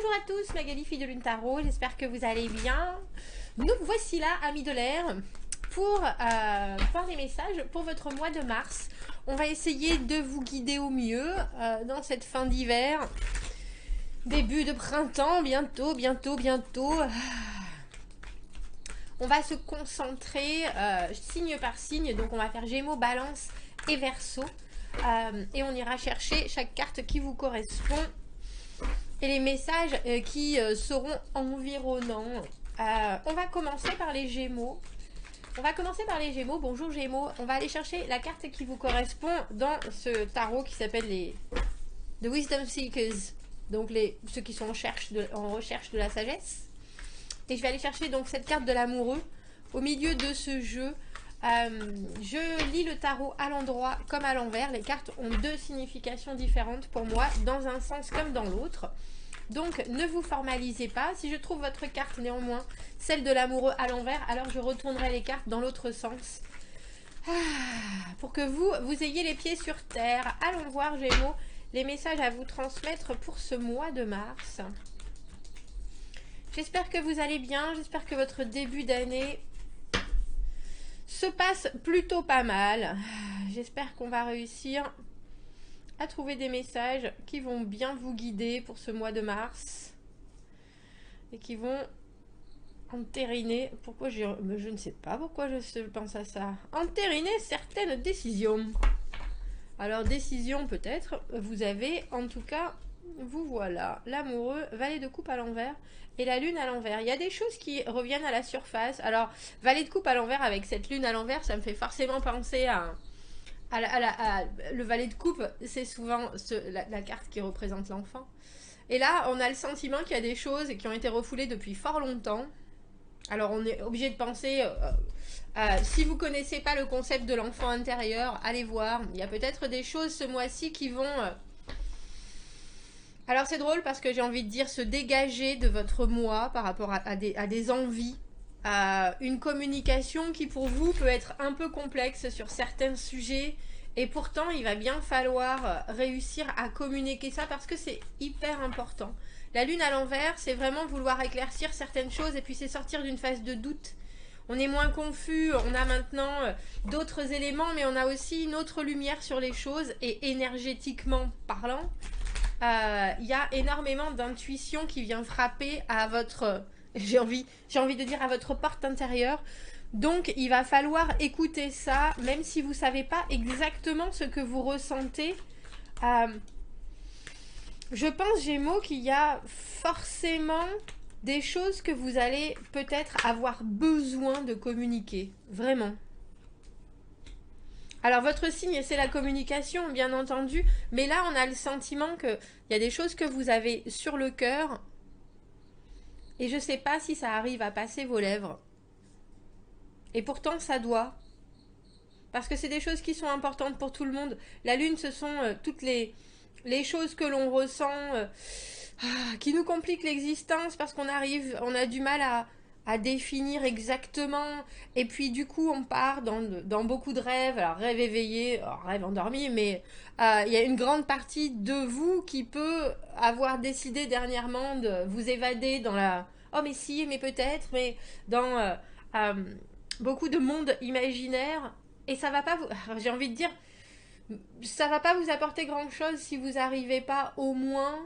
Bonjour à tous, Magali, fille de Lune Tarot, j'espère que vous allez bien. Nous voici là, amis de l'air, pour voir les messages pour votre mois de mars. On va essayer de vous guider au mieux dans cette fin d'hiver. Début de printemps, bientôt. On va se concentrer signe par signe, donc on va faire Gémeaux, Balance et Verseau. Et on ira chercher chaque carte qui vous correspond. Et les messages qui seront environnants. On va commencer par les Gémeaux. Bonjour Gémeaux. On va aller chercher la carte qui vous correspond dans ce tarot qui s'appelle les The Wisdom Seekers. Donc ceux qui sont en recherche de la sagesse. Et je vais aller chercher donc cette carte de l'amoureux au milieu de ce jeu. Je lis le tarot à l'endroit comme à l'envers. Les cartes ont deux significations différentes pour moi, dans un sens comme dans l'autre. Donc ne vous formalisez pas. Si je trouve votre carte néanmoins, celle de l'amoureux à l'envers, alors je retournerai les cartes dans l'autre sens. Pour que vous ayez les pieds sur terre. Allons voir Gémeaux, les messages à vous transmettre pour ce mois de mars. J'espère que vous allez bien, j'espère que votre début d'année se passe plutôt pas mal. J'espère qu'on va réussir à trouver des messages qui vont bien vous guider pour ce mois de mars et qui vont entériner, je ne sais pas pourquoi je pense à ça, entériner certaines décisions. Alors décision peut-être, vous avez en tout cas, vous voilà, l'amoureux, valet de coupe à l'envers et la lune à l'envers. Il y a des choses qui reviennent à la surface. Alors valet de coupe à l'envers avec cette lune à l'envers, ça me fait forcément penser à le valet de coupe, c'est souvent la carte qui représente l'enfant. Et là, on a le sentiment qu'il y a des choses qui ont été refoulées depuis fort longtemps. Alors, on est obligé de penser... si vous ne connaissez pas le concept de l'enfant intérieur, allez voir. Il y a peut-être des choses ce mois-ci qui vont... Alors, c'est drôle parce que j'ai envie de dire se dégager de votre moi par rapport à des envies. Une communication qui pour vous peut être un peu complexe sur certains sujets et pourtant il va bien falloir réussir à communiquer ça parce que c'est hyper important. La lune à l'envers, c'est vraiment vouloir éclaircir certaines choses et puis c'est sortir d'une phase de doute. On est moins confus, on a maintenant d'autres éléments mais on a aussi une autre lumière sur les choses et énergétiquement parlant, il y a énormément d'intuition qui vient frapper à votre... J'ai envie de dire à votre porte intérieure. Donc, il va falloir écouter ça, même si vous ne savez pas exactement ce que vous ressentez. Je pense, Gémeaux, qu'il y a forcément des choses que vous allez peut-être avoir besoin de communiquer. Vraiment. Alors, votre signe, c'est la communication, bien entendu. Mais là, on a le sentiment qu'il y a des choses que vous avez sur le cœur. Et je ne sais pas si ça arrive à passer vos lèvres. Et pourtant, ça doit. Parce que c'est des choses qui sont importantes pour tout le monde. La lune, ce sont toutes les choses que l'on ressent, qui nous compliquent l'existence parce on a du mal à définir exactement. Et puis, du coup, on part dans beaucoup de rêves. Alors, rêve éveillé, rêve endormi, mais il y a une grande partie de vous qui peut avoir décidé dernièrement de vous évader dans la... Oh, mais si, mais peut-être, mais dans beaucoup de mondes imaginaires. Et ça va pas vous... J'ai envie de dire, ça va pas vous apporter grand-chose si vous n'arrivez pas au moins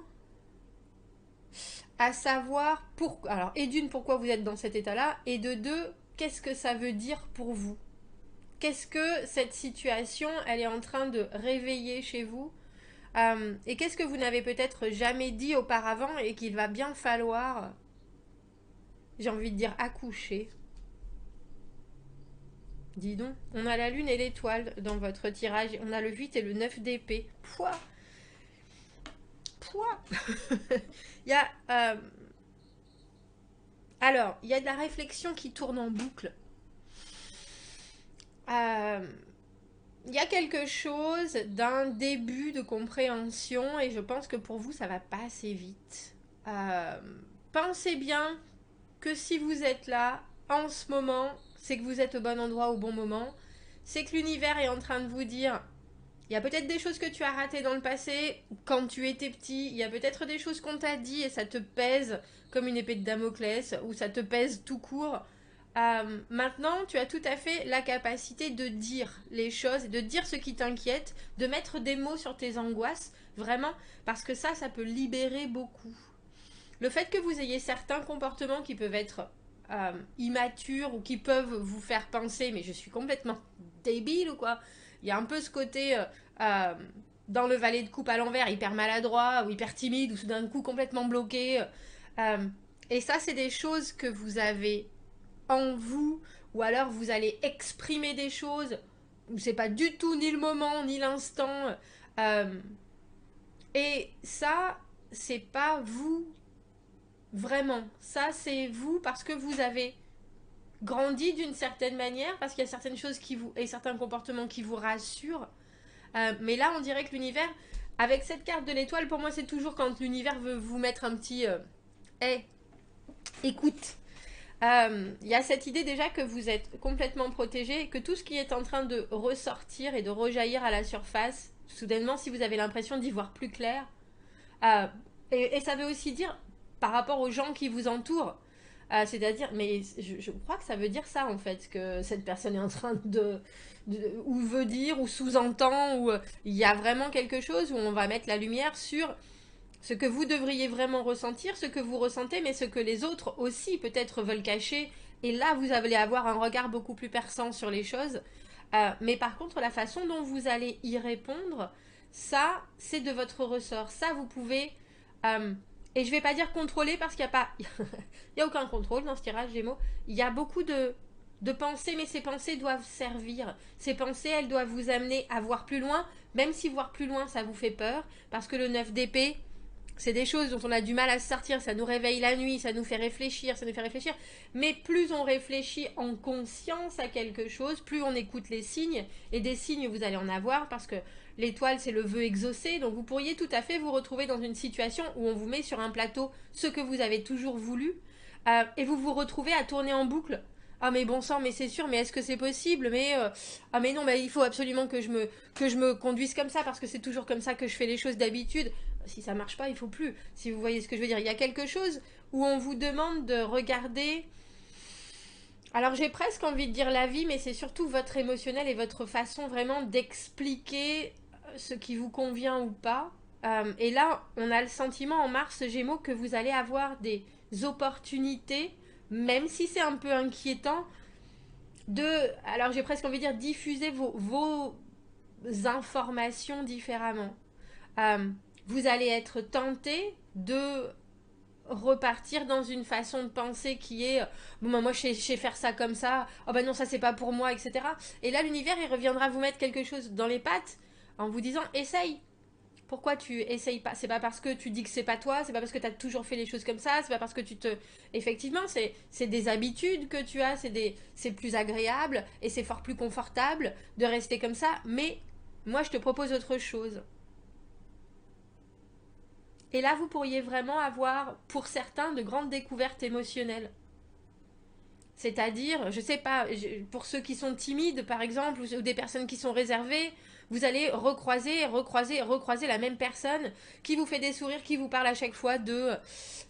à savoir pourquoi. Alors, et d'une, pourquoi vous êtes dans cet état-là, et de deux, qu'est-ce que ça veut dire pour vous? Qu'est-ce que cette situation, elle est en train de réveiller chez vous? Et qu'est-ce que vous n'avez peut-être jamais dit auparavant et qu'il va bien falloir, j'ai envie de dire, accoucher? Dis donc, on a la lune et l'étoile dans votre tirage. On a le 8 et le 9 d'épée. Pouah. Il y a... Alors, il y a de la réflexion qui tourne en boucle. Il y a quelque chose d'un début de compréhension et je pense que pour vous, ça va pas assez vite. Pensez bien que si vous êtes là, en ce moment, c'est que vous êtes au bon endroit au bon moment. C'est que l'univers est en train de vous dire Il y a peut-être des choses que tu as ratées dans le passé, quand tu étais petit. Il y a peut-être des choses qu'on t'a dit et ça te pèse comme une épée de Damoclès, ou ça te pèse tout court. Maintenant, tu as tout à fait la capacité de dire les choses, de dire ce qui t'inquiète, de mettre des mots sur tes angoisses, vraiment, parce que ça peut libérer beaucoup. Le fait que vous ayez certains comportements qui peuvent être immatures ou qui peuvent vous faire penser, mais je suis complètement débile ou quoi. Il y a un peu ce côté dans le valet de coupe à l'envers, hyper maladroit ou hyper timide ou tout d'un coup complètement bloqué. Euh, et ça, c'est des choses que vous avez en vous, ou alors vous allez exprimer des choses où c'est pas du tout ni le moment ni l'instant. Euh, et ça, c'est pas vous vraiment. Ça, c'est vous parce que vous avez grandi d'une certaine manière, parce qu'il y a certaines choses qui vous et certains comportements qui vous rassurent. Mais là, on dirait que l'univers, avec cette carte de l'étoile, pour moi, c'est toujours quand l'univers veut vous mettre un petit hey, écoute. Il y a cette idée déjà que vous êtes complètement protégé et que tout ce qui est en train de ressortir et de rejaillir à la surface, soudainement, si vous avez l'impression d'y voir plus clair, euh, et ça veut aussi dire par rapport aux gens qui vous entourent. C'est-à-dire, mais je crois que ça veut dire ça en fait, que cette personne est en train ou veut dire, ou sous-entend, ou il y a vraiment quelque chose où on va mettre la lumière sur ce que vous devriez vraiment ressentir, ce que vous ressentez, mais ce que les autres aussi peut-être veulent cacher. Et là, vous allez avoir un regard beaucoup plus perçant sur les choses. Mais par contre, la façon dont vous allez y répondre, ça, c'est de votre ressort. Ça, vous pouvez... et je vais pas dire contrôler parce qu'il n'y a pas... il n'y a aucun contrôle dans ce tirage Gémeaux. Il y a beaucoup de pensées, mais ces pensées doivent servir. Ces pensées, elles doivent vous amener à voir plus loin, même si voir plus loin, ça vous fait peur. Parce que le 9 d'épée, c'est des choses dont on a du mal à se sortir, ça nous réveille la nuit, ça nous fait réfléchir, ça nous fait réfléchir. Mais plus on réfléchit en conscience à quelque chose, plus on écoute les signes. Et des signes, vous allez en avoir parce que l'étoile, c'est le vœu exaucé. Donc vous pourriez tout à fait vous retrouver dans une situation où on vous met sur un plateau ce que vous avez toujours voulu. Et vous vous retrouvez à tourner en boucle. Ah mais bon sang, mais c'est sûr, mais est-ce que c'est possible? Mais ah mais non, mais il faut absolument que je me conduise comme ça parce que c'est toujours comme ça que je fais les choses d'habitude. Si ça marche pas, il faut plus. Si vous voyez ce que je veux dire, il y a quelque chose où on vous demande de regarder. Alors j'ai presque envie de dire la vie, mais c'est surtout votre émotionnel et votre façon vraiment d'expliquer ce qui vous convient ou pas. Et là, on a le sentiment en Mars Gémeaux que vous allez avoir des opportunités, même si c'est un peu inquiétant, de, alors j'ai presque envie de dire, diffuser vos informations différemment. Euh, vous allez être tenté de repartir dans une façon de penser qui est bon ben moi je sais faire ça comme ça, oh ben non ça c'est pas pour moi, etc. Et là l'univers il reviendra vous mettre quelque chose dans les pattes en vous disant essaye. Pourquoi tu essayes pas? C'est pas parce que tu dis que c'est pas toi, c'est pas parce que tu as toujours fait les choses comme ça, c'est pas parce que tu te... Effectivement, c'est des habitudes que tu as, c'est plus agréable et c'est fort plus confortable de rester comme ça, mais moi je te propose autre chose. Et là, vous pourriez vraiment avoir, pour certains, de grandes découvertes émotionnelles. C'est-à-dire, je sais pas, pour ceux qui sont timides, par exemple, ou des personnes qui sont réservées, vous allez recroiser la même personne qui vous fait des sourires, qui vous parle à chaque fois de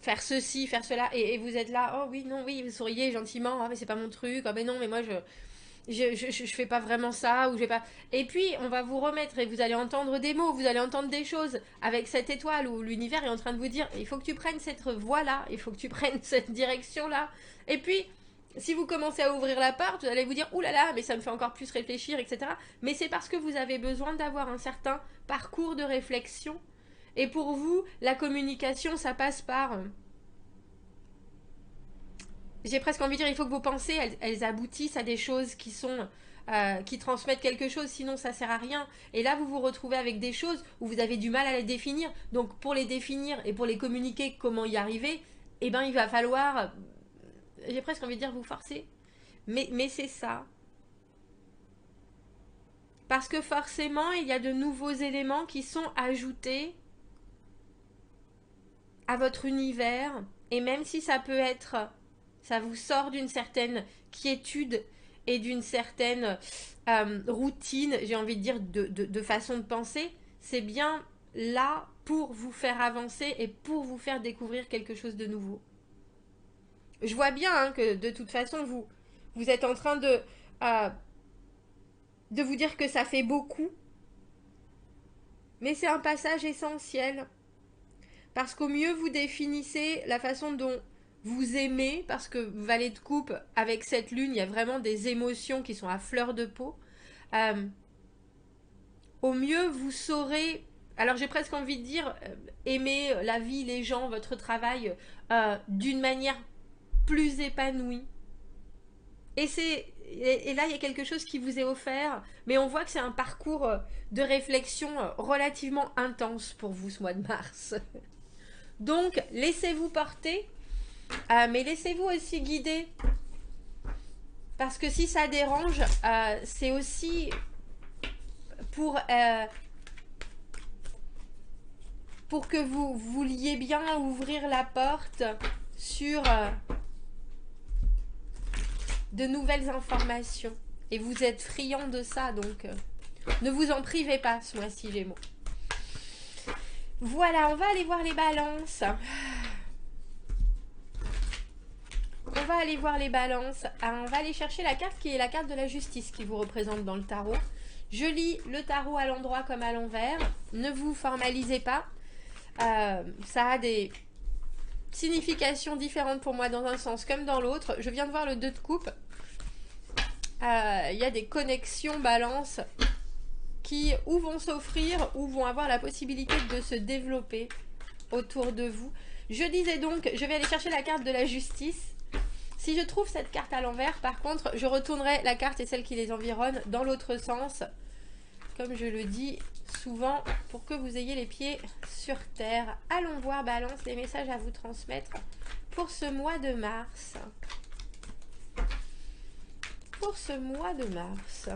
faire ceci, faire cela, et vous êtes là, oh oui, non, oui, vous souriez gentiment, ah mais c'est pas mon truc, ah mais non, mais moi je fais pas vraiment ça, ou je vais pas. Et puis, on va vous remettre et vous allez entendre des mots, vous allez entendre des choses avec cette étoile où l'univers est en train de vous dire il faut que tu prennes cette voie-là, il faut que tu prennes cette direction-là. Et puis, si vous commencez à ouvrir la porte, vous allez vous dire ouh là là, mais ça me fait encore plus réfléchir, etc. Mais c'est parce que vous avez besoin d'avoir un certain parcours de réflexion. Et pour vous, la communication, ça passe par j'ai presque envie de dire, il faut que vos pensées, elles aboutissent à des choses qui sont qui transmettent quelque chose, sinon ça sert à rien. Et là, vous vous retrouvez avec des choses où vous avez du mal à les définir. Donc, pour les définir et pour les communiquer, comment y arriver, eh ben, il va falloir, j'ai presque envie de dire, vous forcer. Mais c'est ça. Parce que forcément, il y a de nouveaux éléments qui sont ajoutés à votre univers. Et même si ça peut être, ça vous sort d'une certaine quiétude et d'une certaine routine, j'ai envie de dire, de façon de penser. C'est bien là pour vous faire avancer et pour vous faire découvrir quelque chose de nouveau. Je vois bien hein, que de toute façon, vous êtes en train de vous dire que ça fait beaucoup. Mais c'est un passage essentiel. Parce qu'au mieux vous définissez la façon dont vous aimez, parce que Valet de coupe, avec cette lune, il y a vraiment des émotions qui sont à fleur de peau. Au mieux vous saurez, alors j'ai presque envie de dire, aimer la vie, les gens, votre travail d'une manière plus épanouie. Et là, il y a quelque chose qui vous est offert, mais on voit que c'est un parcours de réflexion relativement intense pour vous ce mois de mars. Donc, laissez-vous porter, mais laissez-vous aussi guider. Parce que si ça dérange, c'est aussi pour que vous vouliez bien ouvrir la porte sur de nouvelles informations. Et vous êtes friand de ça, donc ne vous en privez pas ce mois-ci, Gémeaux. Voilà, on va aller voir les balances. On va aller voir les balances. On va aller chercher la carte qui est la carte de la justice qui vous représente dans le tarot. Je lis le tarot à l'endroit comme à l'envers. Ne vous formalisez pas. Ça a des significations différentes pour moi dans un sens comme dans l'autre. Je viens de voir le 2 de coupe. Il y a des connexions balance qui ou vont s'offrir ou vont avoir la possibilité de se développer autour de vous. Je disais donc, je vais aller chercher la carte de la justice. Si je trouve cette carte à l'envers, par contre, je retournerai la carte et celle qui les environne dans l'autre sens. Comme je le dis souvent, pour que vous ayez les pieds sur terre. Allons voir, balance, les messages à vous transmettre pour ce mois de mars. Pour ce mois de mars,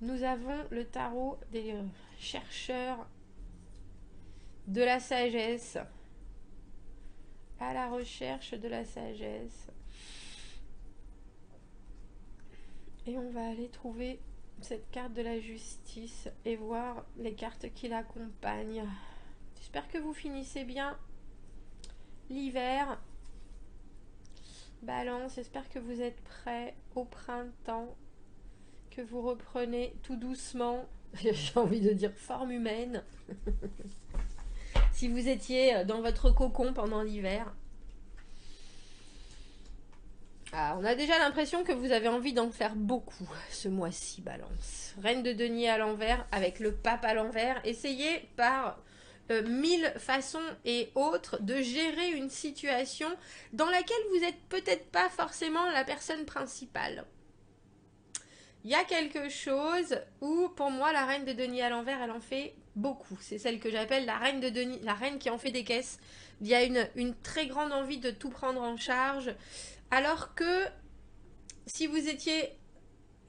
nous avons le tarot des chercheurs de la sagesse, à la recherche de la sagesse. Et on va aller trouver cette carte de la justice et voir les cartes qui l'accompagnent. J'espère que vous finissez bien l'hiver. Balance, j'espère que vous êtes prêts au printemps, que vous reprenez tout doucement, j'ai envie de dire forme humaine, si vous étiez dans votre cocon pendant l'hiver. On a déjà l'impression que vous avez envie d'en faire beaucoup ce mois-ci, balance. Reine de denier à l'envers avec le pape à l'envers. Essayez par 1000 façons et autres de gérer une situation dans laquelle vous n'êtes peut-être pas forcément la personne principale. Il y a quelque chose où, pour moi, la reine de denier à l'envers, elle en fait beaucoup. C'est celle que j'appelle la reine de denier, la reine qui en fait des caisses. Il y a une très grande envie de tout prendre en charge. Alors que si vous étiez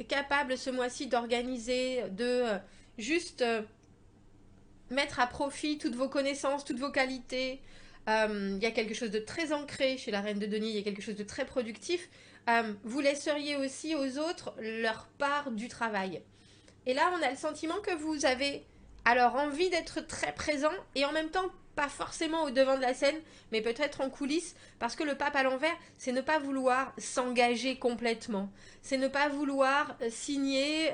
capable ce mois-ci d'organiser, de juste mettre à profit toutes vos connaissances, toutes vos qualités, il y a quelque chose de très ancré chez la reine de denier, il y a quelque chose de très productif, vous laisseriez aussi aux autres leur part du travail. Et là, on a le sentiment que vous avez alors envie d'être très présent et en même temps pas forcément au devant de la scène, mais peut-être en coulisses, parce que le pape à l'envers, c'est ne pas vouloir s'engager complètement, c'est ne pas vouloir signer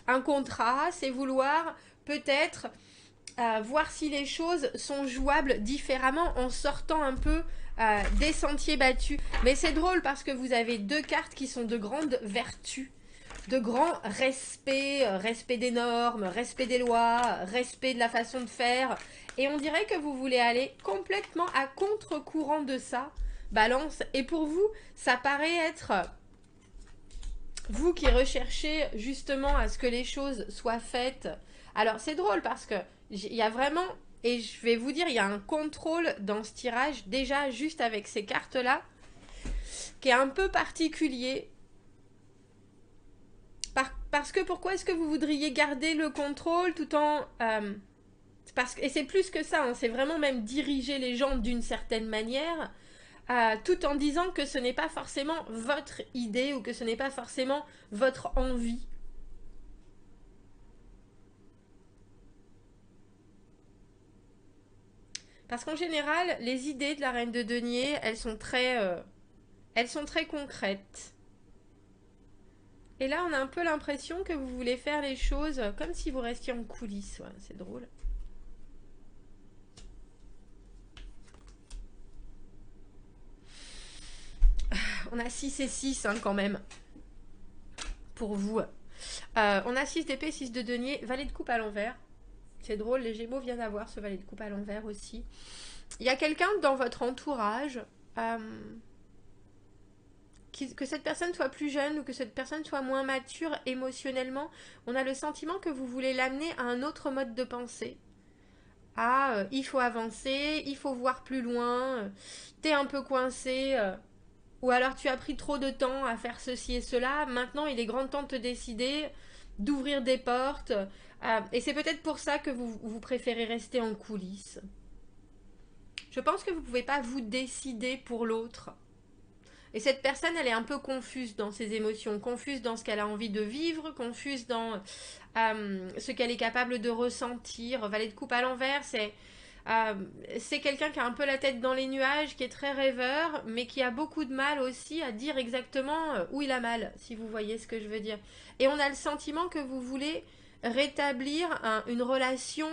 un contrat, c'est vouloir peut-être voir si les choses sont jouables différemment en sortant un peu des sentiers battus. Mais c'est drôle parce que vous avez deux cartes qui sont de grandes vertus, de grand respect, respect des normes, respect des lois, respect de la façon de faire. Et on dirait que vous voulez aller complètement à contre-courant de ça, balance. Et pour vous, ça paraît être vous qui recherchez justement à ce que les choses soient faites. Alors c'est drôle parce que il y a vraiment, et je vais vous dire, il y a un contrôle dans ce tirage, déjà juste avec ces cartes-là, qui est un peu particulier. Parce que pourquoi est-ce que vous voudriez garder le contrôle tout en... et c'est plus que ça, hein, c'est vraiment même diriger les gens d'une certaine manière. tout en disant que ce n'est pas forcément votre idée ou que ce n'est pas forcément votre envie. Parce qu'en général, les idées de la reine de denier, elles sont très concrètes. Et là, on a un peu l'impression que vous voulez faire les choses comme si vous restiez en coulisses. Ouais, c'est drôle. On a 6 et 6 hein, quand même. Pour vous. On a 6 d'épée, 6 de denier, valet de coupe à l'envers. C'est drôle, les Gémeaux viennent d'avoir ce valet de coupe à l'envers aussi. Il y a quelqu'un dans votre entourage, que cette personne soit plus jeune ou que cette personne soit moins mature émotionnellement, on a le sentiment que vous voulez l'amener à un autre mode de pensée. Il faut avancer, il faut voir plus loin, t'es un peu coincé, ou alors tu as pris trop de temps à faire ceci et cela, maintenant il est grand temps de te décider, d'ouvrir des portes, et c'est peut-être pour ça que vous préférez rester en coulisses. Je pense que vous ne pouvez pas vous décider pour l'autre. Et cette personne, elle est un peu confuse dans ses émotions, confuse dans ce qu'elle a envie de vivre, confuse dans ce qu'elle est capable de ressentir. Valet de coupe à l'envers, c'est quelqu'un qui a un peu la tête dans les nuages, qui est très rêveur, mais qui a beaucoup de mal aussi à dire exactement où il a mal, si vous voyez ce que je veux dire. Et on a le sentiment que vous voulez rétablir une relation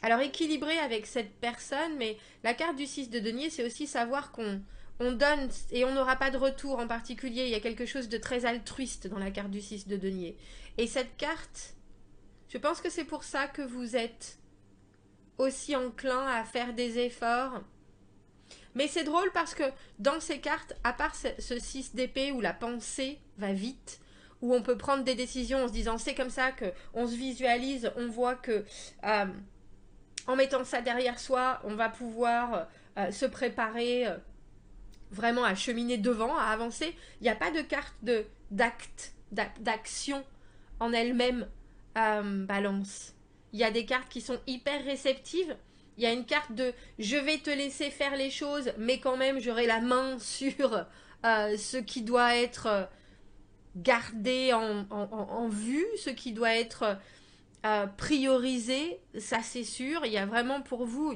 alors équilibrée avec cette personne, mais la carte du 6 de denier, c'est aussi savoir qu'on donne et on n'aura pas de retour en particulier. Il y a quelque chose de très altruiste dans la carte du 6 de denier. Et cette carte, je pense que c'est pour ça que vous êtes aussi enclin à faire des efforts. Mais c'est drôle parce que dans ces cartes, à part ce 6 d'épée où la pensée va vite, où on peut prendre des décisions en se disant c'est comme ça qu'on se visualise, on voit que en mettant ça derrière soi, on va pouvoir se préparer vraiment à cheminer devant, à avancer. Il n'y a pas de carte d'action en elle-même balance. Il y a des cartes qui sont hyper réceptives. Il y a une carte de je vais te laisser faire les choses, mais quand même j'aurai la main sur ce qui doit être gardé en vue, ce qui doit être priorisé, ça c'est sûr. Il y a vraiment pour vous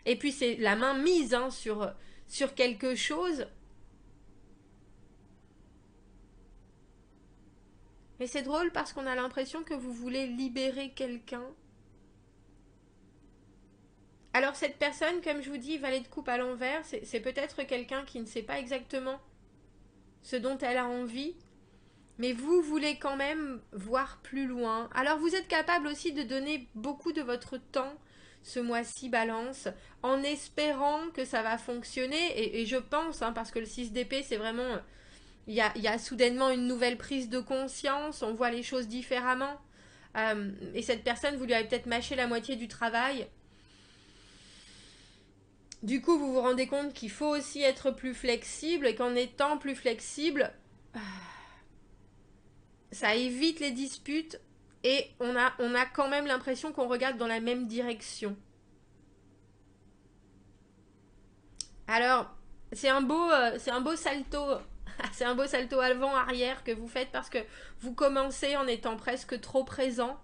et puis c'est la main mise hein, sur quelque chose. Mais c'est drôle parce qu'on a l'impression que vous voulez libérer quelqu'un. Alors cette personne, comme je vous dis, valet de coupe à l'envers, c'est peut-être quelqu'un qui ne sait pas exactement ce dont elle a envie, mais vous voulez quand même voir plus loin. Alors vous êtes capable aussi de donner beaucoup de votre temps ce mois-ci, balance, en espérant que ça va fonctionner, et je pense, hein, parce que le 6 d'épée, c'est vraiment... Il y a soudainement une nouvelle prise de conscience, on voit les choses différemment. Et cette personne, vous lui avez peut-être mâché la moitié du travail. Du coup, vous vous rendez compte qu'il faut aussi être plus flexible et qu'en étant plus flexible, ça évite les disputes et on a quand même l'impression qu'on regarde dans la même direction. Alors, c'est un beau salto. C'est un beau salto avant-arrière que vous faites parce que vous commencez en étant presque trop présent.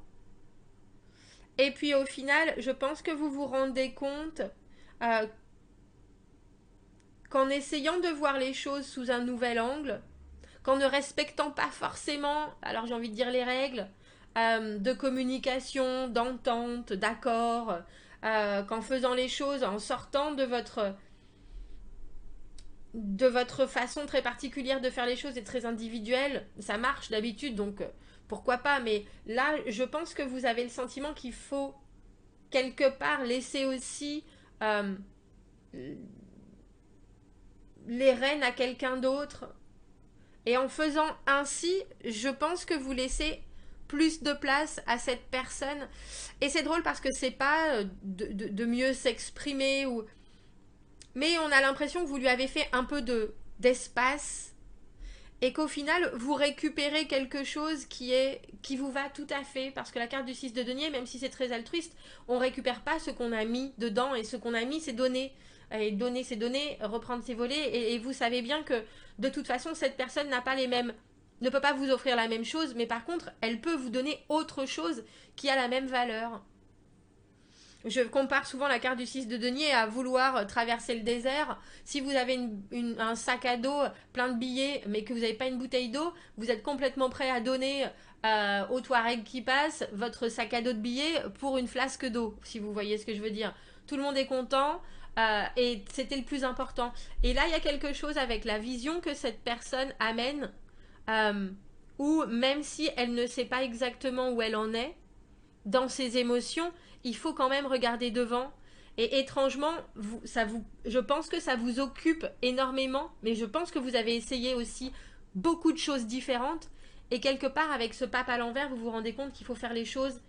Et puis au final, je pense que vous vous rendez compte qu'en essayant de voir les choses sous un nouvel angle, qu'en ne respectant pas forcément, alors j'ai envie de dire les règles, de communication, d'entente, d'accord, qu'en faisant les choses, en sortant de votre façon très particulière de faire les choses et très individuelle, ça marche d'habitude, donc pourquoi pas, mais là, je pense que vous avez le sentiment qu'il faut quelque part laisser aussi les rênes à quelqu'un d'autre. Et en faisant ainsi, je pense que vous laissez plus de place à cette personne. Et c'est drôle parce que c'est pas de mieux s'exprimer ou... Mais on a l'impression que vous lui avez fait un peu d'espace et qu'au final, vous récupérez quelque chose qui vous va tout à fait. Parce que la carte du 6 de denier, même si c'est très altruiste, on récupère pas ce qu'on a mis dedans et ce qu'on a mis, c'est donné. et donner ses données, reprendre ses volets, et vous savez bien que de toute façon, cette personne n'a pas les mêmes, ne peut pas vous offrir la même chose, mais par contre, elle peut vous donner autre chose qui a la même valeur. Je compare souvent la carte du 6 de denier à vouloir traverser le désert. Si vous avez un sac à dos plein de billets, mais que vous n'avez pas une bouteille d'eau, vous êtes complètement prêt à donner au Touareg qui passe votre sac à dos de billets pour une flasque d'eau, si vous voyez ce que je veux dire. Tout le monde est content et c'était le plus important. Et là, il y a quelque chose avec la vision que cette personne amène, où même si elle ne sait pas exactement où elle en est, dans ses émotions, il faut quand même regarder devant. Et étrangement, je pense que ça vous occupe énormément, mais je pense que vous avez essayé aussi beaucoup de choses différentes. Et quelque part, avec ce pape à l'envers, vous vous rendez compte qu'il faut faire les choses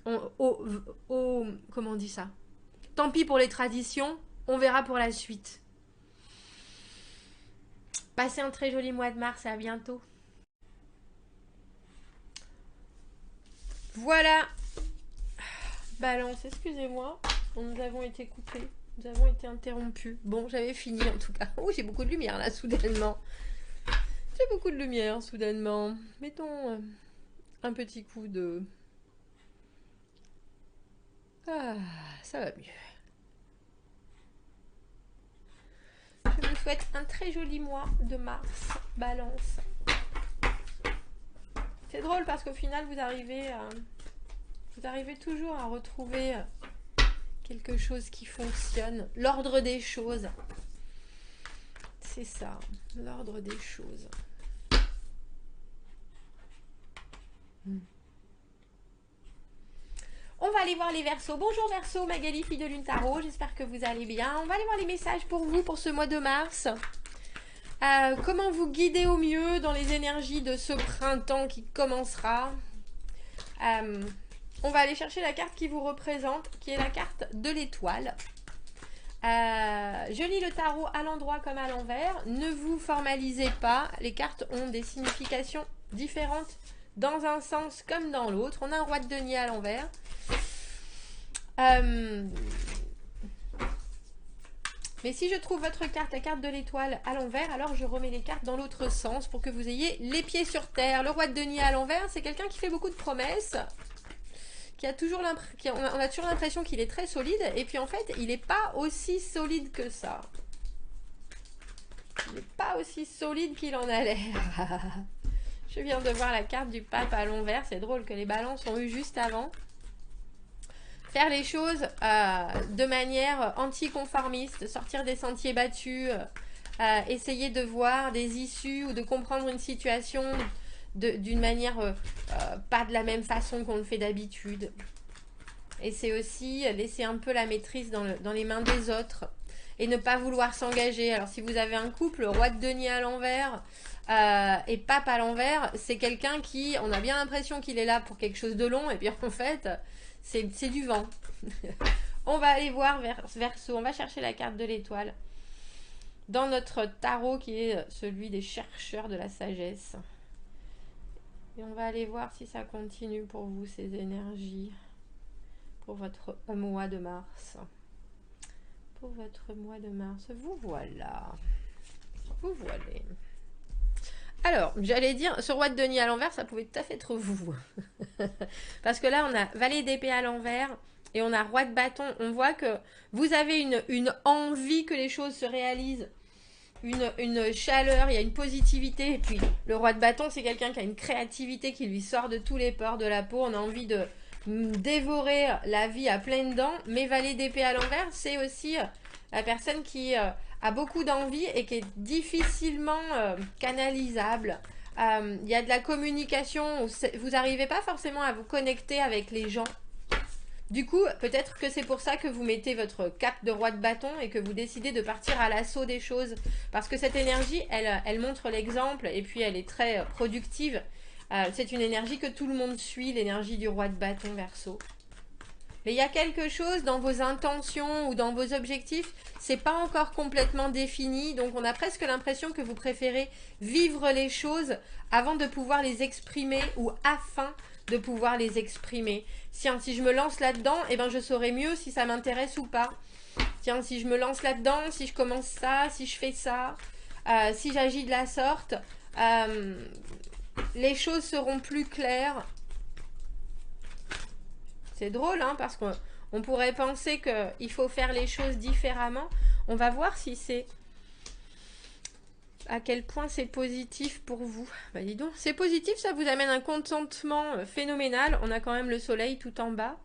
comment on dit ça? Tant pis pour les traditions, on verra pour la suite. Passez un très joli mois de mars et à bientôt. Voilà. Balance, excusez-moi, nous avons été coupés, nous avons été interrompus. Bon, j'avais fini en tout cas. Oh, j'ai beaucoup de lumière là, soudainement. J'ai beaucoup de lumière, soudainement. Mettons un petit coup de... Ah, ça va mieux. Je vous souhaite un très joli mois de mars, Balance. C'est drôle parce qu'au final, vous arrivez toujours à retrouver quelque chose qui fonctionne. L'ordre des choses. C'est ça, l'ordre des choses. On va aller voir les Verseaux. Bonjour Verseaux, Magali, fille de Lune Tarot. J'espère que vous allez bien. On va aller voir les messages pour vous pour ce mois de mars. Comment vous guider au mieux dans les énergies de ce printemps qui commencera. On va aller chercher la carte qui vous représente, qui est la carte de l'étoile. Je lis le tarot à l'endroit comme à l'envers. Ne vous formalisez pas. Les cartes ont des significations différentes dans un sens comme dans l'autre. On a un roi de denier à l'envers. Mais si je trouve votre carte, la carte de l'étoile à l'envers, alors je remets les cartes dans l'autre sens pour que vous ayez les pieds sur terre. Le roi de denier à l'envers, c'est quelqu'un qui fait beaucoup de promesses. On a toujours l'impression qu'il est très solide, et puis en fait, il n'est pas aussi solide que ça. Il n'est pas aussi solide qu'il en a l'air. Je viens de voir la carte du pape à l'envers, c'est drôle que les balances ont eu juste avant. Faire les choses de manière anticonformiste, sortir des sentiers battus, essayer de voir des issues ou de comprendre une situation d'une manière pas de la même façon qu'on le fait d'habitude. Et c'est aussi laisser un peu la maîtrise dans les mains des autres et ne pas vouloir s'engager. Alors si vous avez un couple, roi de denier à l'envers et pape à l'envers, c'est quelqu'un qui, on a bien l'impression qu'il est là pour quelque chose de long, et puis en fait, c'est du vent. On va aller voir Verseau, on va chercher la carte de l'étoile dans notre tarot qui est celui des chercheurs de la sagesse. Et on va aller voir si ça continue pour vous, ces énergies, pour votre mois de mars. Pour votre mois de mars, vous voilà. Vous voilà. Alors, j'allais dire, ce roi de denier à l'envers, ça pouvait tout à fait être vous. Parce que là, on a valet d'épée à l'envers et on a roi de bâton. On voit que vous avez une envie que les choses se réalisent. Une chaleur, il y a une positivité. Et puis, le roi de bâton, c'est quelqu'un qui a une créativité qui lui sort de tous les pores de la peau. On a envie de dévorer la vie à pleines dents. Mais valet d'épée à l'envers, c'est aussi la personne qui a beaucoup d'envie et qui est difficilement canalisable. Il y a de la communication où vous n'arrivez pas forcément à vous connecter avec les gens. Du coup, peut-être que c'est pour ça que vous mettez votre cape de roi de bâton et que vous décidez de partir à l'assaut des choses. Parce que cette énergie, elle montre l'exemple et puis elle est très productive. C'est une énergie que tout le monde suit, l'énergie du roi de bâton Verseau. Mais il y a quelque chose dans vos intentions ou dans vos objectifs, c'est pas encore complètement défini. Donc on a presque l'impression que vous préférez vivre les choses avant de pouvoir les exprimer ou afin de pouvoir les exprimer. Si je me lance là-dedans, eh ben je saurai mieux si ça m'intéresse ou pas. tiens, si je me lance là-dedans, si je commence ça, si je fais ça, si j'agis de la sorte, les choses seront plus claires. C'est drôle, hein, parce qu'on pourrait penser qu'il faut faire les choses différemment. On va voir si c'est... à quel point c'est positif pour vous. Bah dis donc, c'est positif, ça vous amène un contentement phénoménal. On a quand même le soleil tout en bas.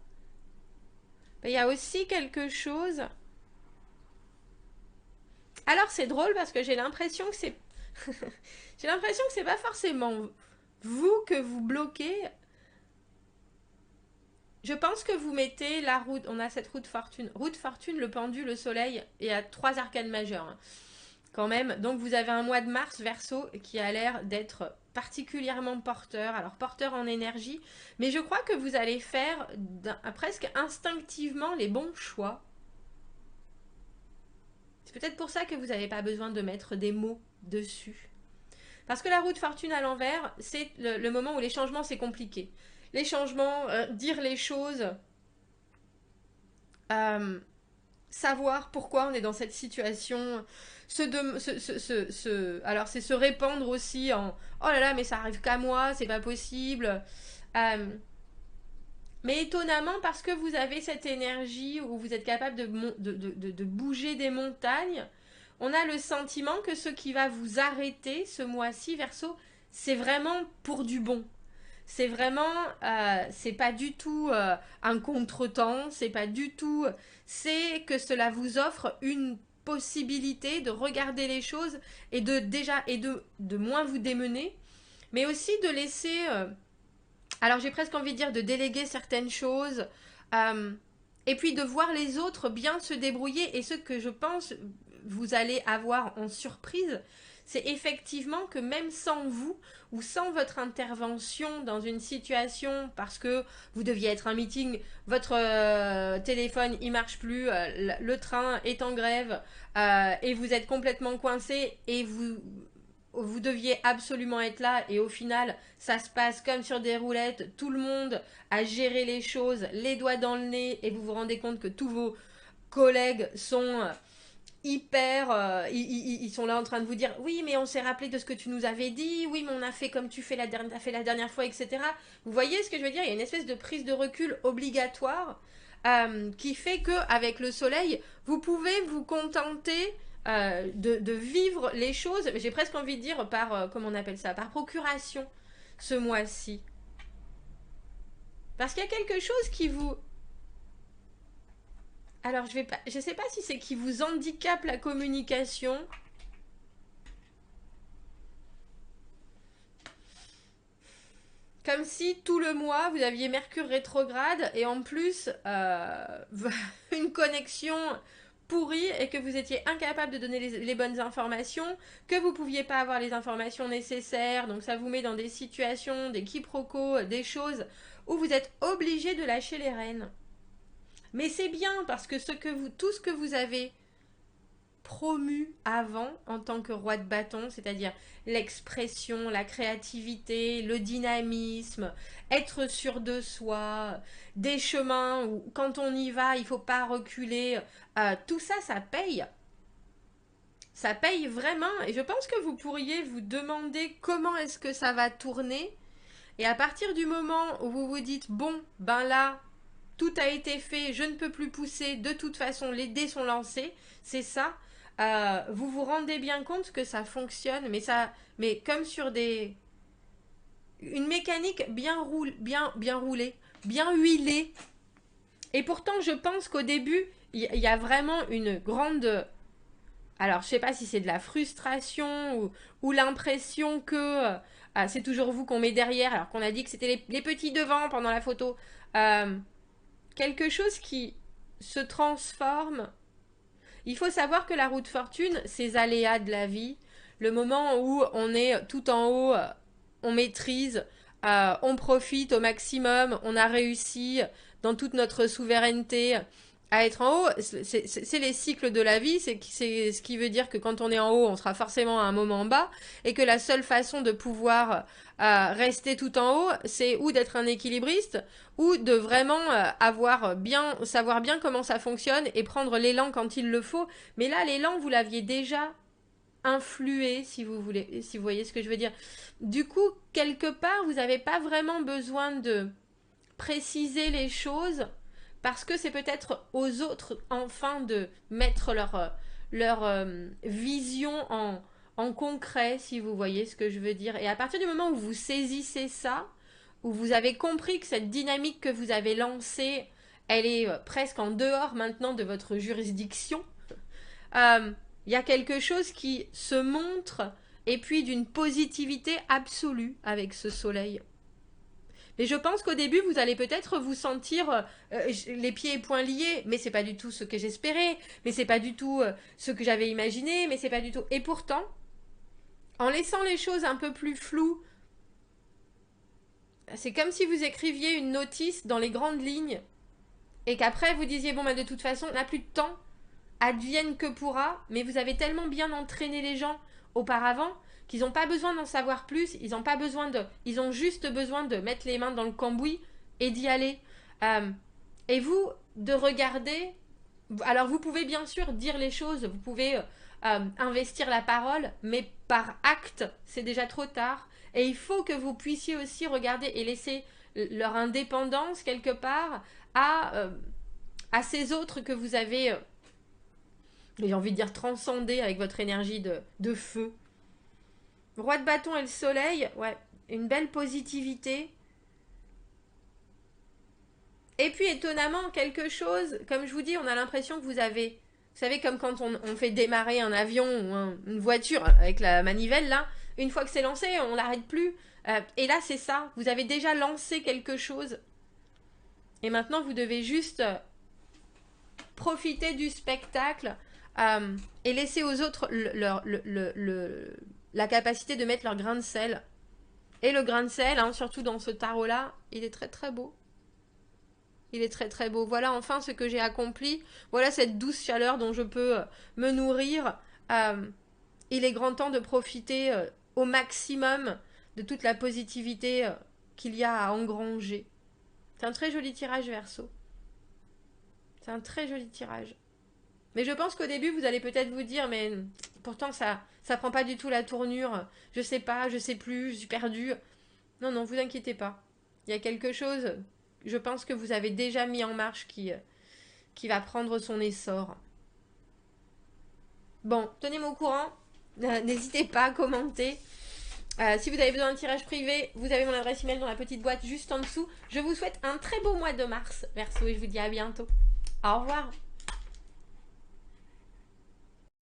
Bah, il y a aussi quelque chose... Alors c'est drôle parce que j'ai l'impression que c'est... j'ai l'impression que c'est pas forcément vous que vous bloquez. Je pense que vous mettez la roue... On a cette roue de fortune. Roue de fortune, le pendu, le soleil, et à 3 arcanes majeures. Quand même. Donc vous avez un mois de mars, Verseau, qui a l'air d'être particulièrement porteur. Alors porteur en énergie. Mais je crois que vous allez faire presque instinctivement les bons choix. C'est peut-être pour ça que vous n'avez pas besoin de mettre des mots dessus. Parce que la roue de fortune à l'envers, c'est le moment où les changements, c'est compliqué. Les changements, dire les choses, savoir pourquoi on est dans cette situation, alors c'est se répandre aussi en « Oh là là, mais ça arrive qu'à moi, c'est pas possible ». Mais étonnamment, parce que vous avez cette énergie où vous êtes capable de bouger des montagnes, on a le sentiment que ce qui va vous arrêter ce mois-ci, Verseau, c'est vraiment pour du bon. C'est vraiment, c'est pas du tout un contretemps, c'est pas du tout, c'est que cela vous offre une possibilité de regarder les choses et de moins vous démener, mais aussi de laisser, alors j'ai presque envie de dire de déléguer certaines choses, et puis de voir les autres bien se débrouiller. Et ce que je pense vous allez avoir en surprise, c'est effectivement que même sans vous ou sans votre intervention dans une situation, parce que vous deviez être un meeting, votre téléphone il marche plus, le train est en grève, et vous êtes complètement coincé et vous deviez absolument être là, et au final ça se passe comme sur des roulettes, tout le monde a géré les choses les doigts dans le nez, et vous vous rendez compte que tous vos collègues sont hyper, ils sont là en train de vous dire oui mais on s'est rappelé de ce que tu nous avais dit, oui mais on a fait comme tu fais as fait la dernière fois, etc. Vous voyez ce que je veux dire? Il y a une espèce de prise de recul obligatoire, qui fait que avec le soleil vous pouvez vous contenter de vivre les choses, j'ai presque envie de dire par, comment on appelle ça, par procuration ce mois-ci. Parce qu'il y a quelque chose qui vous... Alors, je sais pas si c'est qui vous handicape la communication. Comme si tout le mois, vous aviez Mercure rétrograde et en plus, une connexion pourrie et que vous étiez incapable de donner les bonnes informations, que vous ne pouviez pas avoir les informations nécessaires. Donc, ça vous met dans des situations, des quiproquos, des choses où vous êtes obligé de lâcher les rênes. Mais c'est bien parce que tout ce que vous avez promu avant en tant que roi de bâton, c'est-à-dire l'expression, la créativité, le dynamisme, être sûr de soi, des chemins où quand on y va, il ne faut pas reculer, tout ça, ça paye. Ça paye vraiment, et je pense que vous pourriez vous demander comment est-ce que ça va tourner, et à partir du moment où vous vous dites, bon, ben là, tout a été fait, je ne peux plus pousser, de toute façon les dés sont lancés, c'est ça, vous vous rendez bien compte que ça fonctionne, mais comme sur une mécanique bien roulée, bien huilée. Et pourtant je pense qu'au début, il y a vraiment une grande... Alors je sais pas si c'est de la frustration ou l'impression que c'est toujours vous qu'on met derrière, alors qu'on a dit que c'était les petits devant pendant la photo. Quelque chose qui se transforme. Il faut savoir que la roue de fortune, ces aléas de la vie, le moment où on est tout en haut, on maîtrise, on profite au maximum, on a réussi dans toute notre souveraineté, à être en haut, c'est les cycles de la vie, c'est ce qui veut dire que quand on est en haut, on sera forcément à un moment bas, et que la seule façon de pouvoir rester tout en haut, c'est ou d'être un équilibriste, ou de vraiment savoir bien comment ça fonctionne et prendre l'élan quand il le faut. Mais là, l'élan, vous l'aviez déjà influé, si vous voulez, si vous voyez ce que je veux dire. Du coup, quelque part, vous n'avez pas vraiment besoin de préciser les choses parce que c'est peut-être aux autres enfin de mettre leur vision en concret, si vous voyez ce que je veux dire. Et à partir du moment où vous saisissez ça, où vous avez compris que cette dynamique que vous avez lancée, elle est presque en dehors maintenant de votre juridiction, il y a quelque chose qui se montre et puis d'une positivité absolue avec ce soleil. Mais je pense qu'au début, vous allez peut-être vous sentir les pieds et poings liés, mais c'est pas du tout ce que j'espérais, mais c'est pas du tout ce que j'avais imaginé, mais c'est pas du tout. Et pourtant, en laissant les choses un peu plus floues, c'est comme si vous écriviez une notice dans les grandes lignes et qu'après vous disiez bon bah de toute façon, on n'a plus de temps, advienne que pourra, mais vous avez tellement bien entraîné les gens auparavant qu'ils n'ont pas besoin d'en savoir plus, ils ont juste besoin de mettre les mains dans le cambouis et d'y aller. Et vous, de regarder, alors vous pouvez bien sûr dire les choses, vous pouvez investir la parole, mais par acte, c'est déjà trop tard. Et il faut que vous puissiez aussi regarder et laisser leur indépendance quelque part à ces autres que vous avez, j'ai envie de dire, transcendé avec votre énergie de feu. Roi de bâton et le soleil, ouais, une belle positivité. Et puis étonnamment, quelque chose, comme je vous dis, on a l'impression que vous savez, comme quand on fait démarrer un avion ou une voiture avec la manivelle, là, une fois que c'est lancé, on l'arrête plus. Et là, c'est ça, vous avez déjà lancé quelque chose. Et maintenant, vous devez juste profiter du spectacle et laisser aux autres la capacité de mettre leur grain de sel. Et le grain de sel, hein, surtout dans ce tarot-là, il est très très beau. Il est très très beau. Voilà enfin ce que j'ai accompli. Voilà cette douce chaleur dont je peux me nourrir. Il est grand temps de profiter au maximum de toute la positivité qu'il y a à engranger. C'est un très joli tirage, Verseau. C'est un très joli tirage. Mais je pense qu'au début, vous allez peut-être vous dire, mais pourtant ça prend pas du tout la tournure. Je sais pas, je sais plus, je suis perdue. Non, non, vous inquiétez pas. Il y a quelque chose, je pense que vous avez déjà mis en marche qui va prendre son essor. Bon, tenez-moi au courant. N'hésitez pas à commenter. Si vous avez besoin d'un tirage privé, vous avez mon adresse email dans la petite boîte juste en dessous. Je vous souhaite un très beau mois de mars, Verseau, et je vous dis à bientôt. Au revoir.